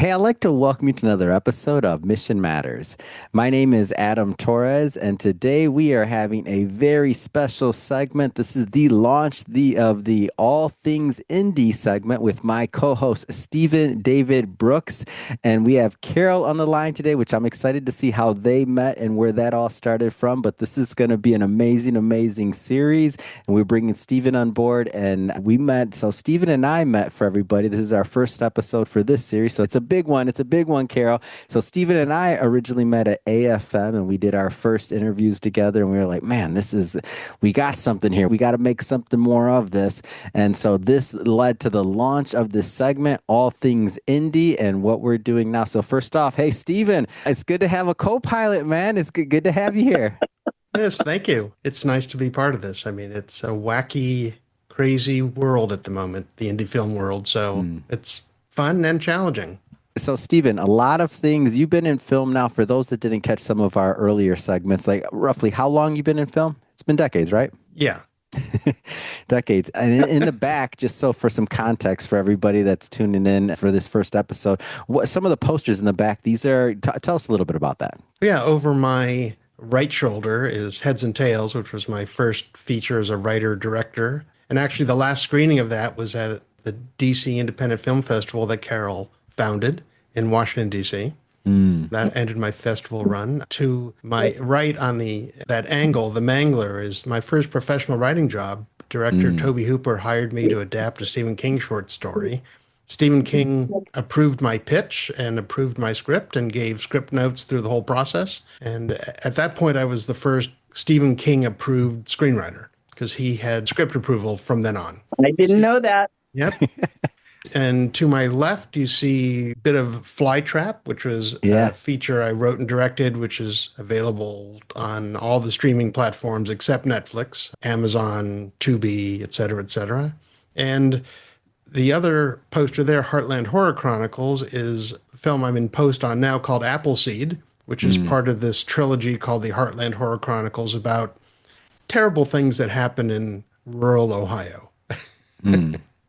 Hey, I'd like to welcome you to another episode of Mission Matters. My name is Adam Torres, and today we are having a very special segment. This is the launch of the All Things Indie segment with my co-host Stephen David Brooks, and we have Carol on the line today, which I'm excited to see how they met and where that all started from. But this is going to be an amazing, amazing series, and we're bringing Stephen on board. And we met, so Stephen and I met for everybody. This is our first episode for this series, so it's a big one. It's a big one, Carol. So Stephen and I originally met at AFM and we did our first interviews together and we were like, man, we got something here. We got to make something more of this. And so this led to the launch of this segment, All Things Indie, and what we're doing now. So first off, hey, Stephen, it's good to have a co-pilot, man. It's good to have you here. Yes, thank you. It's nice to be part of this. I mean, it's a wacky, crazy world at the moment, the indie film world. So it's fun and challenging. So, Stephen, a lot of things you've been in film now. For those that didn't catch some of our earlier segments, like roughly how long you been in film? It's been decades, right? Yeah. Decades. And in the back, just so for some context for everybody that's tuning in for this first episode, what some of the posters in the back, these are, tell us a little bit about that. Yeah, over my right shoulder is Heads and Tails, which was my first feature as a writer-director. And actually, the last screening of that was at the DC Independent Film Festival that Carol founded in Washington, D.C. That ended my festival run. To my right on that angle, the Mangler, is my first professional writing job. Director Toby Hooper hired me to adapt a Stephen King short story. Stephen King approved my pitch and approved my script and gave script notes through the whole process. And at that point, I was the first Stephen King approved screenwriter because he had script approval from then on. I didn't know that. Yep. And to my left, you see a bit of Flytrap, which was a feature I wrote and directed, which is available on all the streaming platforms except Netflix, Amazon, Tubi, et cetera, et cetera. And the other poster there, Heartland Horror Chronicles, is a film I'm in post on now called Appleseed, which is part of this trilogy called the Heartland Horror Chronicles about terrible things that happen in rural Ohio.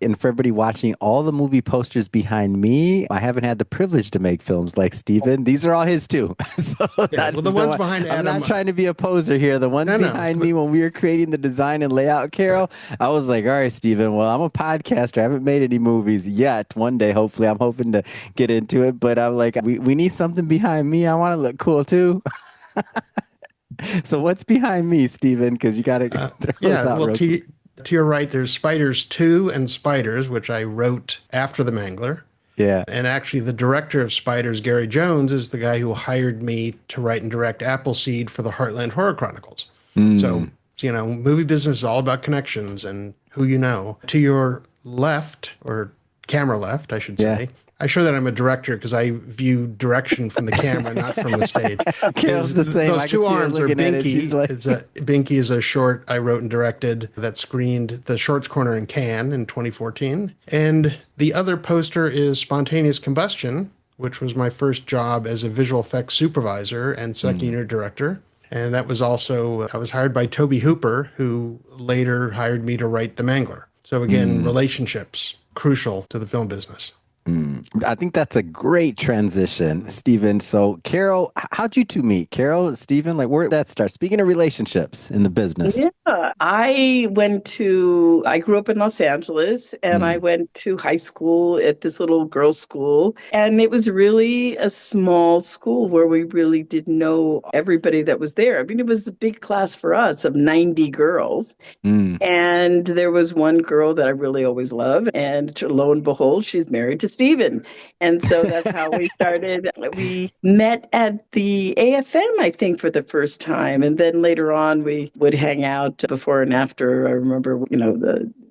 And for everybody watching, all the movie posters behind me, I haven't had the privilege to make films like Stephen. These are all his too. So the ones behind Adam. I'm not trying to be a poser here. The ones behind me when we were creating the design and layout, Carol, I was like, all right, Stephen, well, I'm a podcaster. I haven't made any movies yet. One day, hopefully, I'm hoping to get into it. But I'm like, we need something behind me. I want to look cool too. So what's behind me, Stephen? Because you got to throw this out real quick. To your right, there's Spiders 2 and Spiders, which I wrote after The Mangler. Yeah. And actually, the director of Spiders, Gary Jones, is the guy who hired me to write and direct Appleseed for the Heartland Horror Chronicles. So, movie business is all about connections and who you know. To your left, or camera left, I should say, I show that I'm a director because I view direction from the camera, not from the stage. Carol's the same. Those two arms are Binky. Binky is a short I wrote and directed that screened the Shorts Corner in Cannes in 2014. And the other poster is Spontaneous Combustion, which was my first job as a visual effects supervisor and second unit director. And that was also, I was hired by Toby Hooper, who later hired me to write The Mangler. So again, relationships, crucial to the film business. I think that's a great transition, Stephen. So, Carol, how'd you two meet? Carol, Stephen, like where did that start? Speaking of relationships in the business. Yeah, I grew up in Los Angeles and I went to high school at this little girls' school. And it was really a small school where we really didn't know everybody that was there. I mean, it was a big class for us of 90 girls. And there was one girl that I really always loved. And lo and behold, she's married to Stephen. And so that's how we started. We met at the AFM, I think, for the first time. And then later on, we would hang out before and after. I remember,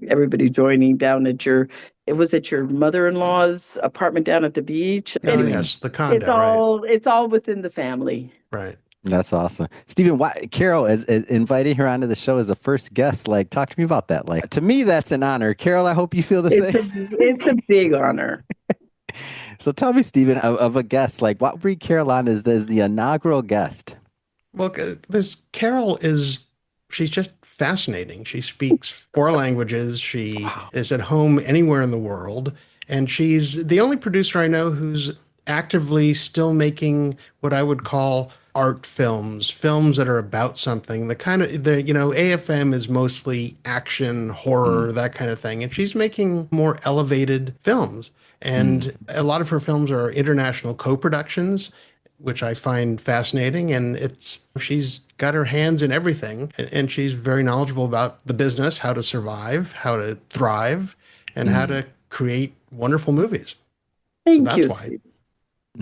everybody joining down at your mother-in-law's apartment down at the beach. Oh, anyway, yes, the condo, it's all within the family. Right. That's awesome. Stephen, why Carol is inviting her onto the show as a first guest. Like, talk to me about that. Like, to me, that's an honor. Carol, I hope you feel the same. It's a big honor. So tell me, Stephen, of a guest, like what breed Carol on is the inaugural guest? Well, because Carol she's just fascinating. She speaks 4 languages. She is at home anywhere in the world. And she's the only producer I know who's actively still making what I would call art films, films that are about something. AFM is mostly action, horror, that kind of thing. And she's making more elevated films. And a lot of her films are international co-productions, which I find fascinating. And she's got her hands in everything, and she's very knowledgeable about the business, how to survive, how to thrive, and how to create wonderful movies. So Thank you, that's why. Steve.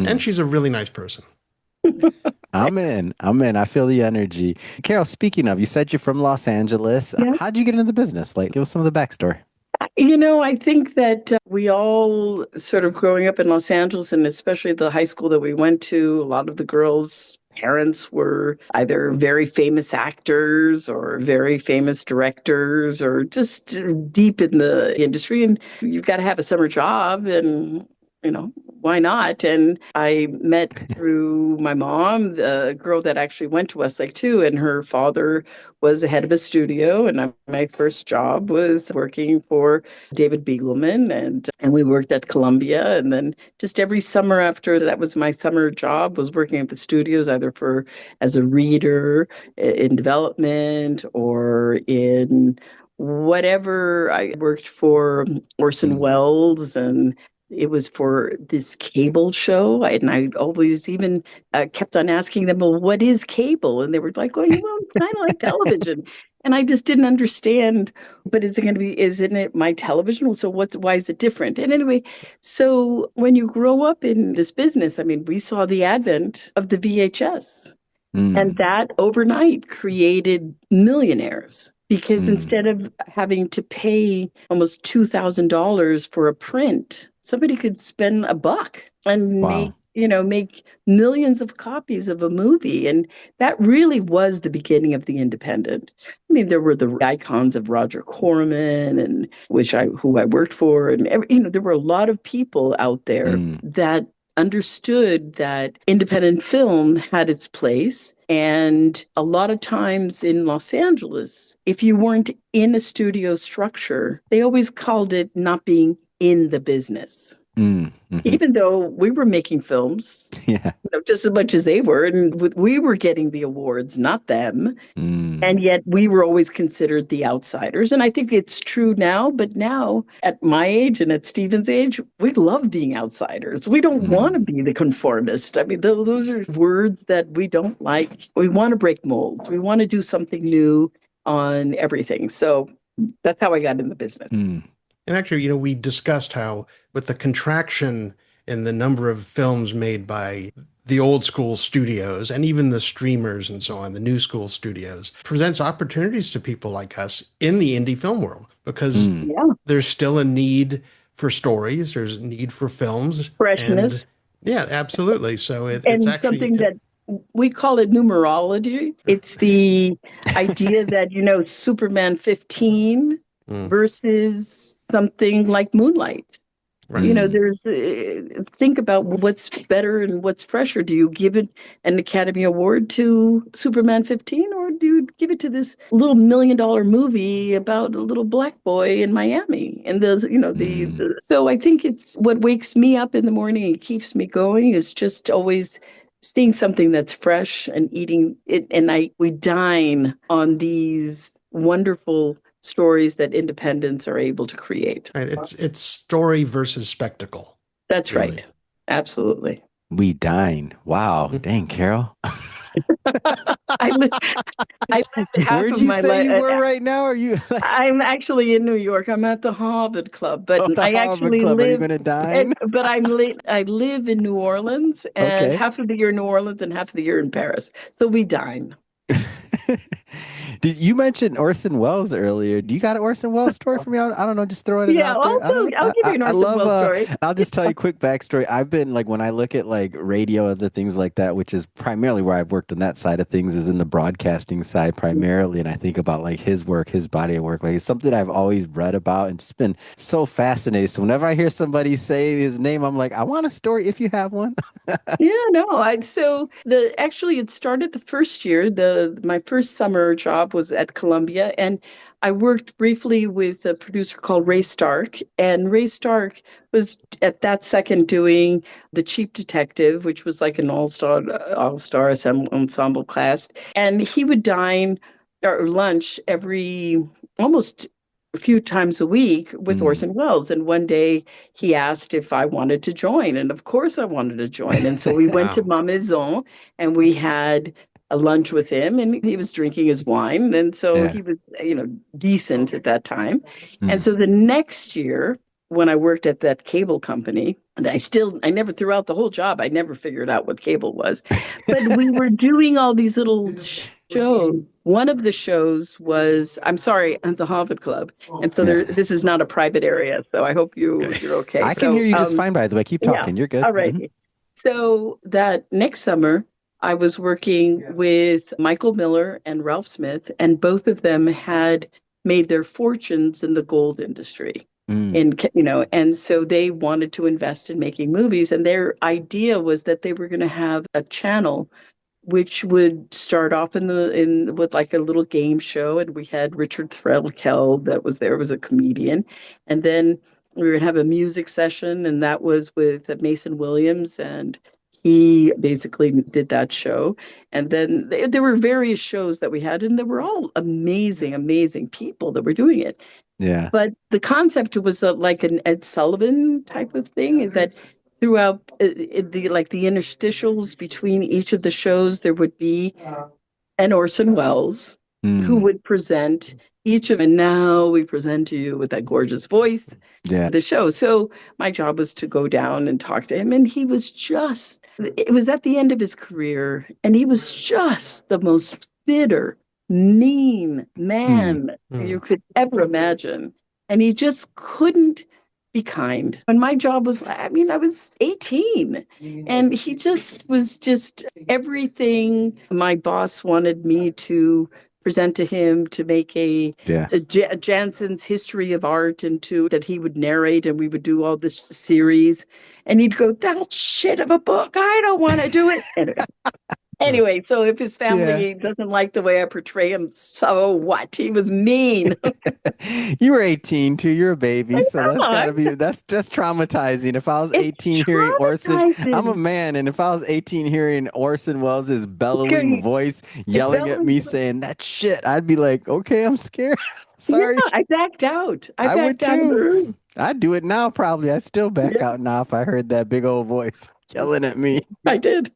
And she's a really nice person. I'm in. I feel the energy. Carol, speaking of, you said you're from Los Angeles. Yeah. How'd you get into the business? Like, give us some of the backstory. I think that we all sort of growing up in Los Angeles, and especially the high school that we went to, a lot of the girls' parents were either very famous actors or very famous directors or just deep in the industry. And you've got to have a summer job, and why not? And I met through my mom, the girl that actually went to Westlake too, and her father was the head of a studio. And my first job was working for David Beagleman, and we worked at Columbia. And then just every summer after that was my summer job, was working at the studios, either as a reader in development or in whatever. I worked for Orson Welles, and it was for this cable show. And I always even kept on asking them, well, what is cable? And they were like, well, kind of like television. And I just didn't understand, but isn't it my television? So why is it different? And anyway, so when you grow up in this business, I mean, we saw the advent of the VHS. And that overnight created millionaires. Because instead of having to pay almost $2,000 for a print, somebody could spend $1 and make millions of copies of a movie. And that really was the beginning of the independent. I mean, there were the icons of Roger Corman, and who I worked for, and there were a lot of people out there that understood that independent film had its place. And a lot of times in Los Angeles, if you weren't in a studio structure, they always called it not being in the business. Even though we were making films, just as much as they were, and we were getting the awards, not them. And yet we were always considered the outsiders. And I think it's true now, but now at my age and at Stephen's age, we love being outsiders. We don't want to be the conformist. I mean, those are words that we don't like. We want to break molds. We want to do something new on everything. So that's how I got in the business. And actually, we discussed how with the contraction in the number of films made by the old school studios and even the streamers and so on, the new school studios, presents opportunities to people like us in the indie film world, because there's still a need for stories. There's a need for films. Freshness. Yeah, absolutely. So it's actually something that we call it numerology. It's the idea that, Superman 15 versus something like Moonlight. Right. There's think about what's better and what's fresher. Do you give it an Academy Award to Superman 15, or do you give it to this little $1 million movie about a little black boy in Miami? And so I think it's what wakes me up in the morning and keeps me going is just always seeing something that's fresh and eating it. And we dine on these wonderful stories that independents are able to create. Right. It's story versus spectacle. That's really right. Absolutely. We dine. Wow. Dang, Carol. I live half Where'd of you my say life. You were right now? Are you? I'm actually in New York. I'm at the Harvard Club, but the I Harvard actually Club. live. Are you going to dine? But I live in New Orleans, and half of the year in New Orleans and half of the year in Paris. So we dine. Did you mention Orson Welles earlier? Do you got an Orson Welles story for me? I don't know, just throwing it out there. I'll give you an Orson Welles story. I'll just tell you a quick backstory. I've been when I look at radio, other things like that, which is primarily where I've worked on that side of things, is in the broadcasting side primarily. And I think about his work, his body of work, it's something I've always read about and just been so fascinated. So whenever I hear somebody say his name, I'm like, I want a story if you have one. It started the first year. My first summer job job was at Columbia, and I worked briefly with a producer called Ray Stark, and Ray Stark was at that second doing The Cheap Detective, which was like an all-star ensemble cast, and he would dine or lunch every almost a few times a week with Orson Welles. And one day he asked if I wanted to join. And of course I wanted to join. And so we went to Ma Maison and we had a lunch with him, and he was drinking his wine. And so he was, decent at that time. And so the next year, when I worked at that cable company, and I never threw out the whole job. I never figured out what cable was, but we were doing all these little shows. One of the shows was, I'm sorry, at the Harvard Club. And so this is not a private area. So I hope you're okay. I can hear you just fine, by the way. Keep talking. You're good. All right. So that next summer, I was working with Michael Miller and Ralph Smith, and both of them had made their fortunes in the gold industry. And so they wanted to invest in making movies, and their idea was that they were going to have a channel which would start off with like a little game show, and we had Richard Threlkeld that was there, was a comedian, and then we were going to have a music session, and that was with Mason Williams, and he basically did that show. And then there were various shows that we had, and they were all amazing people that were doing it. Yeah. But the concept was like an Ed Sullivan type of thing, that throughout the interstitials between each of the shows, there would be an Orson Welles who would present each of, and now we present to you with that gorgeous voice, the show. So my job was to go down and talk to him, and it was at the end of his career, and he was just the most bitter, mean man you could ever imagine. And he just couldn't be kind. And my job was, I was 18, and he was everything my boss wanted me to present to him, to make a Janssen's History of Art, and that he would narrate, and we would do all this series, and he'd go, "That shit of a book, I don't want to do it." Anyway, so if his family doesn't like the way I portray him, so what? He was mean. You were 18 too. You're a baby, so that's just traumatizing. If I was 18 hearing Orson, I'm a man, and if I was 18 hearing Orson Welles' bellowing voice yelling at me saying that shit, I'd be like, okay, I'm scared. Sorry. Yeah, I backed out. I would too. I'd do it now, probably. I'd still back out now if I heard that big old voice yelling at me. I did.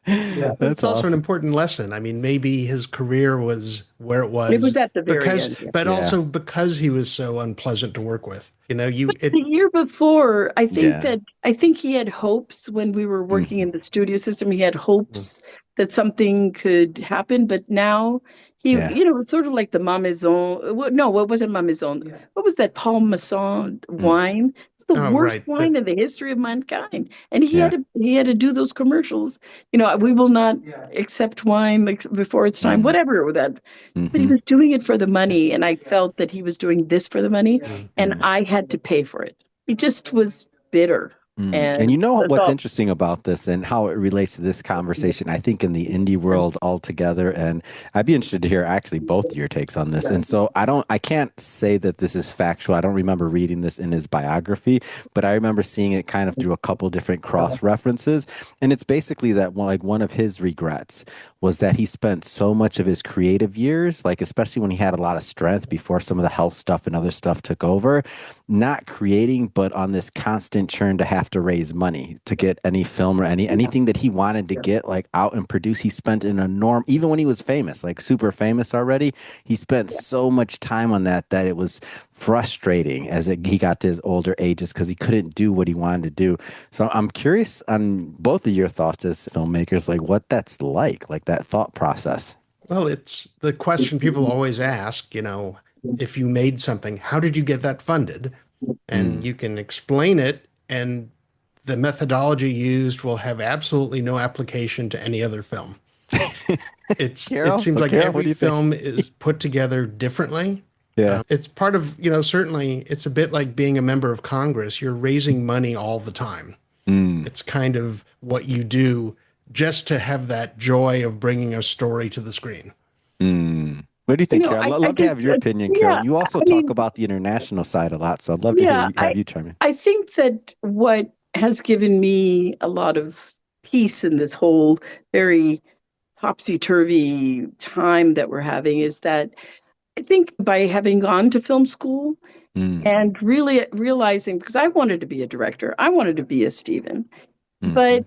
That's also an important lesson. I mean, maybe his career was where it was. It was at the very end, but also because he was so unpleasant to work with. The year before, I think he had hopes when we were working in the studio system. He had hopes that something could happen, but now he, sort of like the Ma Maison. No, what wasn't Ma Maison? What was that Paul Masson wine? The worst wine in the history of mankind, and he had to do those commercials. We will not accept wine before it's time, whatever that. But he was doing it for the money, and I felt that he was doing this for the money, and I had to pay for it. He just was bitter. And you know what's interesting about this and how it relates to this conversation, I think, in the indie world altogether. And I'd be interested to hear actually both of your takes on this. And so I can't say that this is factual. I don't remember reading this in his biography, but I remember seeing it kind of through a couple different cross references. And it's basically that one of his regrets was that he spent so much of his creative years, like especially when he had a lot of strength before some of the health stuff and other stuff took over, not creating, but on this constant churn to have to raise money to get any film or anything that he wanted to get like out and produce. He spent an enormous, even when he was famous, like super famous already, he spent so much time on that it was frustrating as he got to his older ages because he couldn't do what he wanted to do. So I'm curious on both of your thoughts as filmmakers, like what that's like that thought process. Well, it's the question people always ask, if you made something, how did you get that funded? And you can explain it, and the methodology used will have absolutely no application to any other film. It seems like every film is put together differently. Yeah. It's part of, certainly it's a bit like being a member of Congress. You're raising money all the time. It's kind of what you do just to have that joy of bringing a story to the screen. Mm. What do you You think, know, Carol? I'd I love to have just, your opinion, Carol. yeah, And you also I talk mean, about the international side a lot, so I'd love to hear yeah, you have you chime in. I think that what has given me a lot of peace in this whole very topsy-turvy time that we're having is that I think by having gone to film school Mm. and really realizing, because I wanted to be a director, I wanted to be a Steven, Mm-hmm. but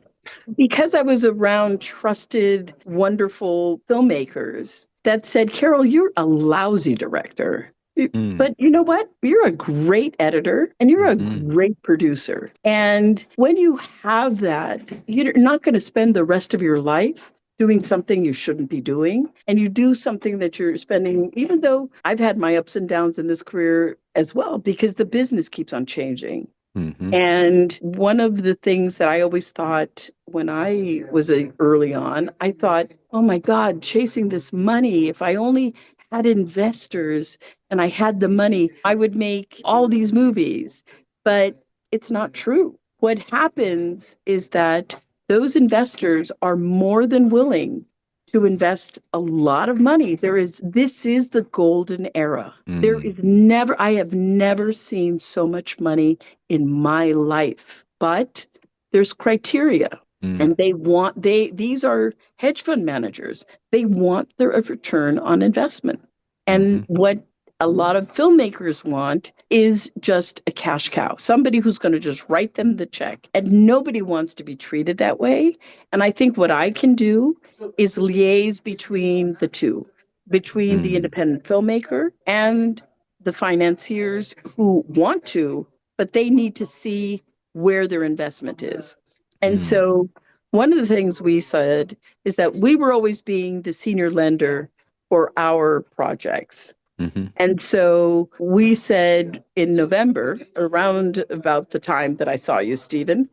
because I was around trusted, wonderful filmmakers that said, Carol, you're a lousy director. Mm. But you know what? You're a great editor and you're a Mm. great producer. And when you have that, you're not going to spend the rest of your life doing something you shouldn't be doing. And you do something that you're spending, even though I've had my ups and downs in this career as well, because the business keeps on changing. Mm-hmm. And one of the things that I always thought when I was early on, I thought, oh my God, chasing this money, if I only had investors and I had the money, I would make all these movies. But it's not true. What happens is that those investors are more than willing to invest a lot of money. This is the golden era. Mm. I have never seen so much money in my life. But there's criteria. Mm. And these are hedge fund managers. They want their return on investment. Mm-hmm. And what a lot of filmmakers want is just a cash cow, somebody who's going to just write them the check. And nobody wants to be treated that way. And I think what I can do is liaise between the two, between the Mm. independent filmmaker and the financiers who want to, but they need to see where their investment is. And Mm. so one of the things we said is that we were always being the senior lender for our projects. Mm-hmm. And so we said in November, around about the time that I saw you, Stephen,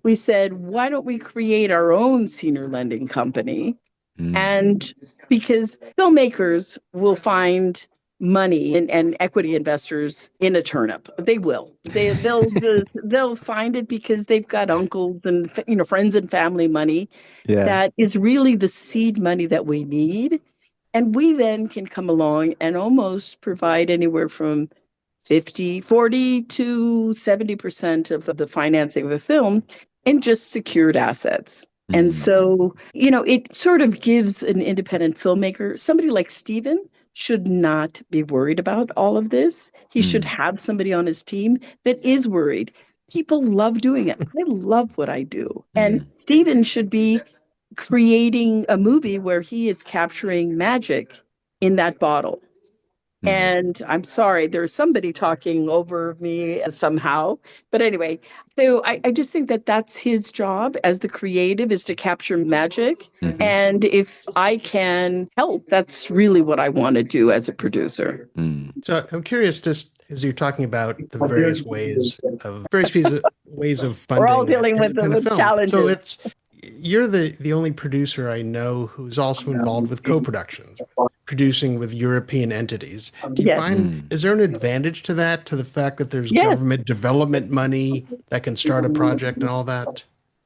we said, why don't we create our own senior lending company? Mm. And because filmmakers will find money and equity investors in a turnip, they will. They'll find it because they've got uncles and friends and family money Yeah. that is really the seed money that we need. And we then can come along and almost provide anywhere from 40 to 70% of the financing of a film in just secured assets. And Mm. so, it sort of gives an independent filmmaker, somebody like Steven, should not be worried about all of this. He should Mm. have somebody on his team that is worried. People love doing it. I love what I do. And Mm. Steven should be creating a movie where he is capturing magic in that bottle. Mm. And I'm sorry, there's somebody talking over me somehow. But anyway, so I just think that that's his job as the creative, is to capture magic. Mm-hmm. And if I can help, that's really what I want to do as a producer. Mm. So I'm curious, just as you're talking about the various ways of We're all funding dealing independent with film. So challenges. you're the only producer I know who's also involved with co-productions, with producing with European entities. Do you Yes. find, Mm. is there an advantage to that, to the fact that there's Yes. government development money that can start a project and all that?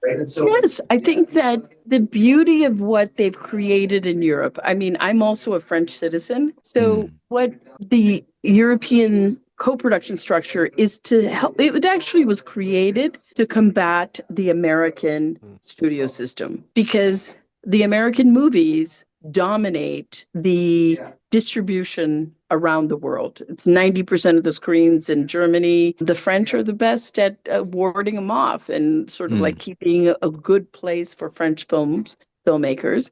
Yes, I think that the beauty of what they've created in Europe, I mean, I'm also a French citizen. So, Mm. what the European co production structure is to help, it actually was created to combat the American studio system, because the American movies dominate the distribution around the world. It's 90% of the screens in Germany. The French are the best at warding them off and sort of like Mm. keeping a good place for French filmmakers.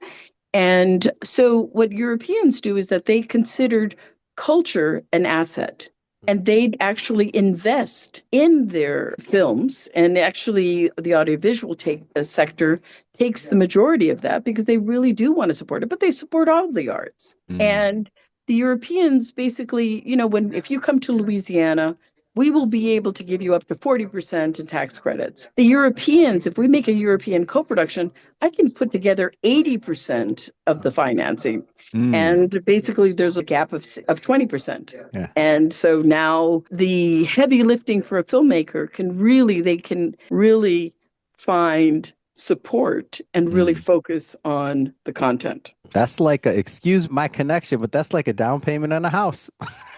And so what Europeans do is that they considered culture an asset. And they'd actually invest in their films. And actually, the audiovisual sector takes the majority of that because they really do want to support it, but they support all the arts. Mm. And the Europeans basically, if you come to Louisiana, we will be able to give you up to 40% in tax credits. The Europeans, if we make a European co-production, I can put together 80% of the financing. Mm. And basically, there's a gap of 20%. Yeah. And so now the heavy lifting for a filmmaker they can really find support and really Mm. focus on the content. That's like excuse my connection, but that's like a down payment on a house.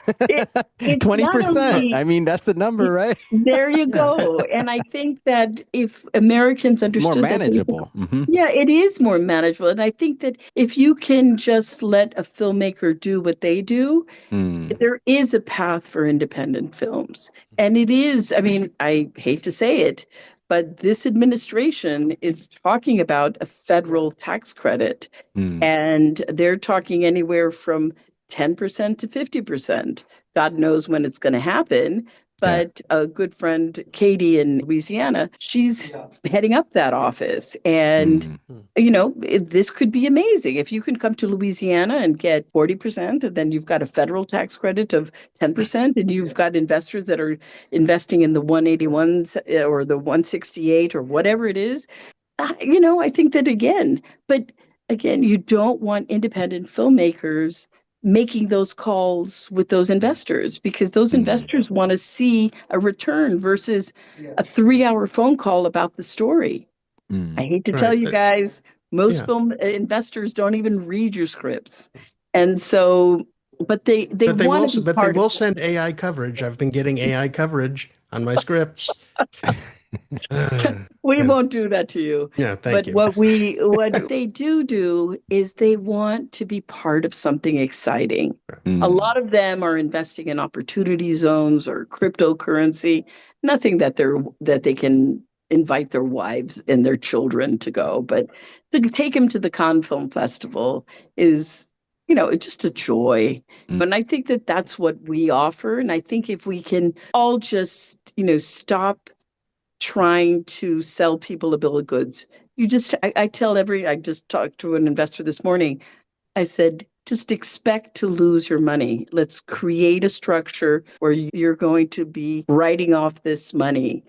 It, it's not 20%. only I mean, that's the number, right? there you Yeah. go. And I think that if Americans It's more understood that manageable. Hmm. yeah, it is more manageable. And I think that if you can just let a filmmaker do what they do, Mm. there is a path for independent films. And it is, I mean, I hate to say it, but this administration is talking about a federal tax credit, Mm. and they're talking anywhere from 10% to 50%. God knows when it's going to happen. Yeah. But a good friend, Katie in Louisiana, she's heading up that office. And Mm. this could be amazing. If you can come to Louisiana and get 40%, and then you've got a federal tax credit of 10%, and you've got investors that are investing in the 181s or the 168 or whatever it is, I think that but again, you don't want independent filmmakers making those calls with those investors because those Mm. investors want to see a return versus a 3-hour phone call about the story. I Mm. hate to tell Right. you guys, most Yeah. film investors don't even read your scripts. And so, but they But they want will. to be But they part of will it. send AI coverage. I've been getting AI coverage on my scripts. We Yeah. won't do that to you. Yeah. Thank But you. what they do is they want to be part of something exciting. A Mm. lot of them are investing in opportunity zones or cryptocurrency, nothing that they can invite their wives and their children to go, but to take them to the Cannes Film Festival is it's just a joy. Mm. And I think that that's what we offer. And I think if we can all just, stop trying to sell people a bill of goods. I just talked to an investor this morning. I said, just expect to lose your money. Let's create a structure where you're going to be writing off this money.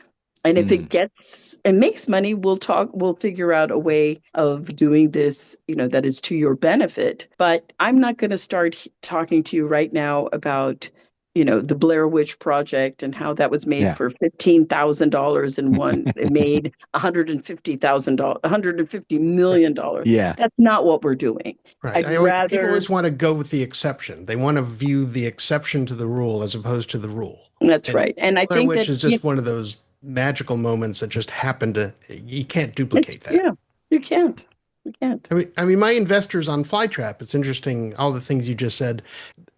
And if Mm. it gets and makes money, we'll figure out a way of doing this, that is to your benefit. But I'm not going to start talking to you right now about the Blair Witch Project and how that was made Yeah. for $15,000 and one it made $150,000, $150 million. Yeah. That's not what we're doing. Right. I'd People rather. always want to go with the exception. They want to view the exception to the rule as opposed to the rule. That's And right. And I Blair think Witch that is just one of those magical moments that just happen to, you can't it's duplicate that. yeah, you can't. You can't. I mean, my investors on Flytrap, it's interesting, all the things you just said.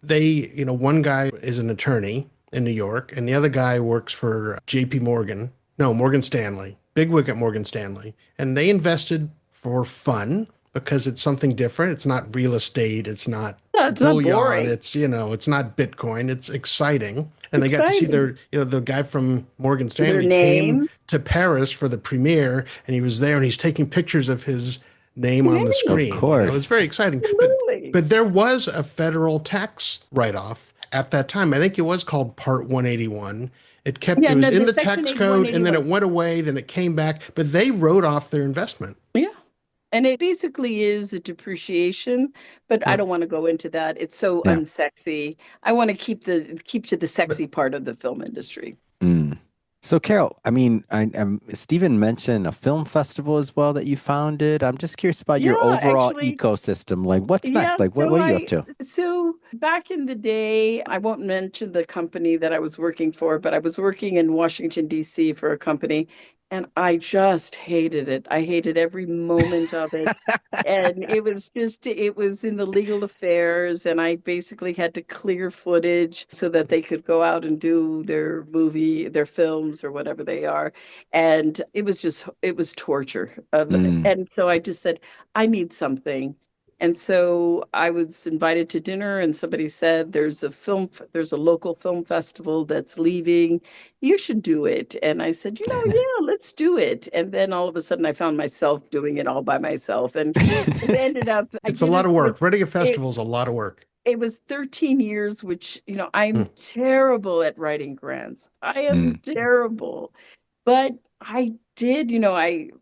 One guy is an attorney in New York, and the other guy works for JP Morgan. No, Morgan Stanley, bigwig at Morgan Stanley. And they invested for fun because it's something different. It's not real estate. It's not No, it's not bullion. boring. It's not Bitcoin. It's exciting. And they got to see Exciting. the guy from Morgan Their Stanley came name. to Paris for the premiere, and he was there, and he's taking pictures of his name on the Of screen. It was course. very exciting. Absolutely. But there was a federal tax write-off at that time. I think it was called Part 181. Yeah, It was no, in the the Section tax 8 code, and then 181. it went away, then it came back, but they wrote off their investment. Yeah. And it basically is a depreciation, but I Yeah. don't want to go into that. It's so Yeah. unsexy. I want to keep to the sexy part of the film industry. Mm. So, Carol, I mean, Stephen mentioned a film festival as well that you founded. I'm just curious about your Yeah, overall actually, ecosystem. Like, what's yeah. next? Like, So what are you up to? back in the day, I won't mention the company that I was working for, but I was working in Washington, D.C. for a company, and I just hated it. I hated every moment of it. And it was in the legal affairs, and I basically had to clear footage so that they could go out and do their films or whatever they are. And it was torture. Mm. And so I just said, I need something. And so I was invited to dinner, and somebody said, there's a local film festival that's leaving. You should do it. And I said, yeah, let's do it. And then all of a sudden I found myself doing it all by myself. And it ended up, I It's a did lot it of with, work. Running a it, festival is a lot of work. it was 13 years, which, I'm Hmm. terrible at writing grants. I am Mm. terrible. But I did,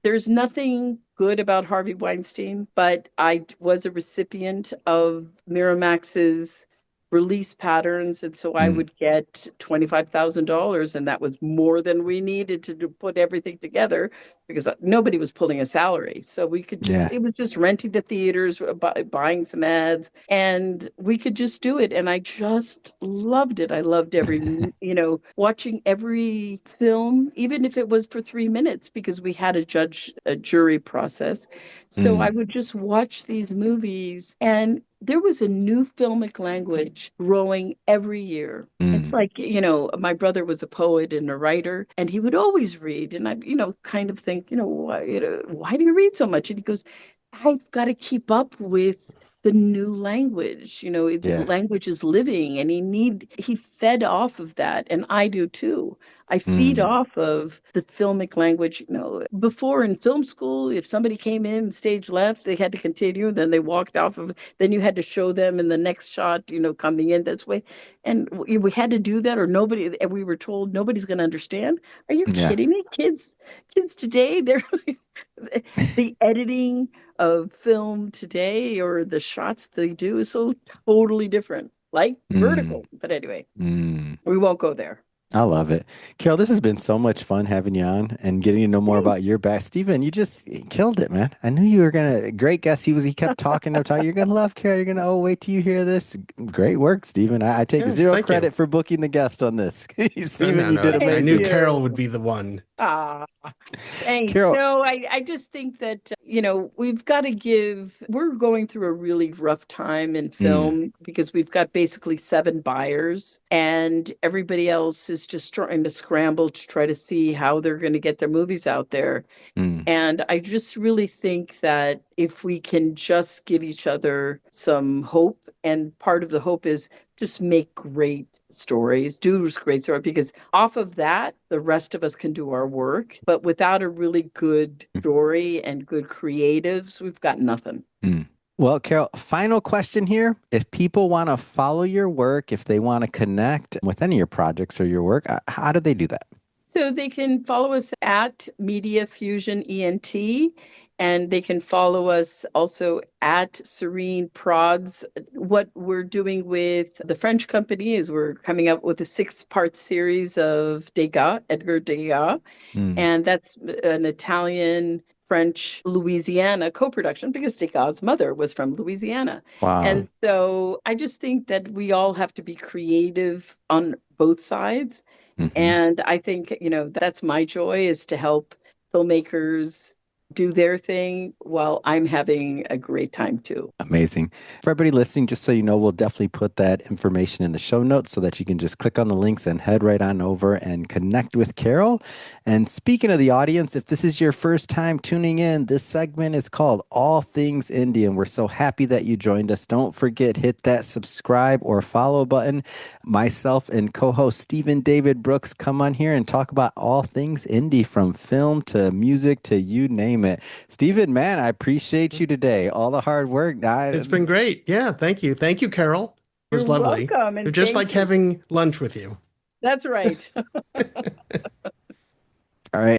there's nothing good about Harvey Weinstein, but I was a recipient of Miramax's release patterns. And so I Mm. would get $25,000, and that was more than we needed to put everything together because nobody was pulling a salary. So we could just, Yeah. it was just renting the theaters, buying some ads, and we could just do it. And I just loved it. I loved watching every film, even if it was for 3 minutes, because we had a jury process. So I Mm, would just watch these movies, and there was a new filmic language growing every year. It's mm. like, my brother was a poet and a writer, and he would always read. And I, kind of think, why do you read so much? And he goes, I've got to keep up with the new language. The Yeah. language is living, and he fed off of that. And I do too. I feed Mm. off of the filmic language. Before in film school, if somebody came in stage left, they had to continue, then they walked off of, then you had to show them in the next shot, coming in this way. And we had to do that, or nobody, and we were told nobody's going to understand. Are you Yeah. kidding me? Kids today, they're the editing of film today, or the shots they do, is so totally different, like Mm, Vertical. But anyway, mm. we won't go there. I love it. Carol, this has been so much fun having you on and getting to know more Thanks. about your back. Steven, you just killed it, man. I knew you were gonna great guest. He kept talking and talking. You're gonna love Carol. You're gonna wait till you hear this. Great work, Steven. I take Yeah, zero thank you. credit for booking the guest on this. No, Steven, no, you did no. I Thank knew amazing. Carol would you. be the one. Ah, thanks. Carol, No, I just think that, we're going through a really rough time in mm, film, because we've got basically seven buyers, and everybody else is just trying to scramble to try to see how they're going to get their movies out there. mm, And I just really think that if we can just give each other some hope, and part of the hope is just make great stories, do great stories, because off of that, the rest of us can do our work. But without a really good story and good creatives, we've got nothing. mm. Well, Carol, final question here. If people want to follow your work, if they want to connect with any of your projects or your work, how do they do that? So they can follow us at Media Fusion ENT, and they can follow us also at Serene Prods. What we're doing with the French company is we're coming up with a 6-part series of Degas, Edgar Degas, Mm, and that's an Italian French Louisiana co-production, because Degas' mother was from Louisiana. wow. And so I just think that we all have to be creative on both sides. Hmm. And I think, that's my joy, is to help filmmakers do their thing while I'm having a great time too. Amazing. For everybody listening, just so you know, we'll definitely put that information in the show notes so that you can just click on the links and head right on over and connect with Carol. And speaking of the audience, if this is your first time tuning in, this segment is called All Things Indian. We're so happy that you joined us. Don't forget, hit that subscribe or follow button. Myself and co-host Stephen David Brooks come on here and talk about all things indie, from film to music to you name it. Stephen, man, I appreciate you today. All the hard work. It's been great. Yeah, thank you. Thank you, Carol. It You're was lovely. welcome, It was and just thank like you. having lunch with you. That's right. All right.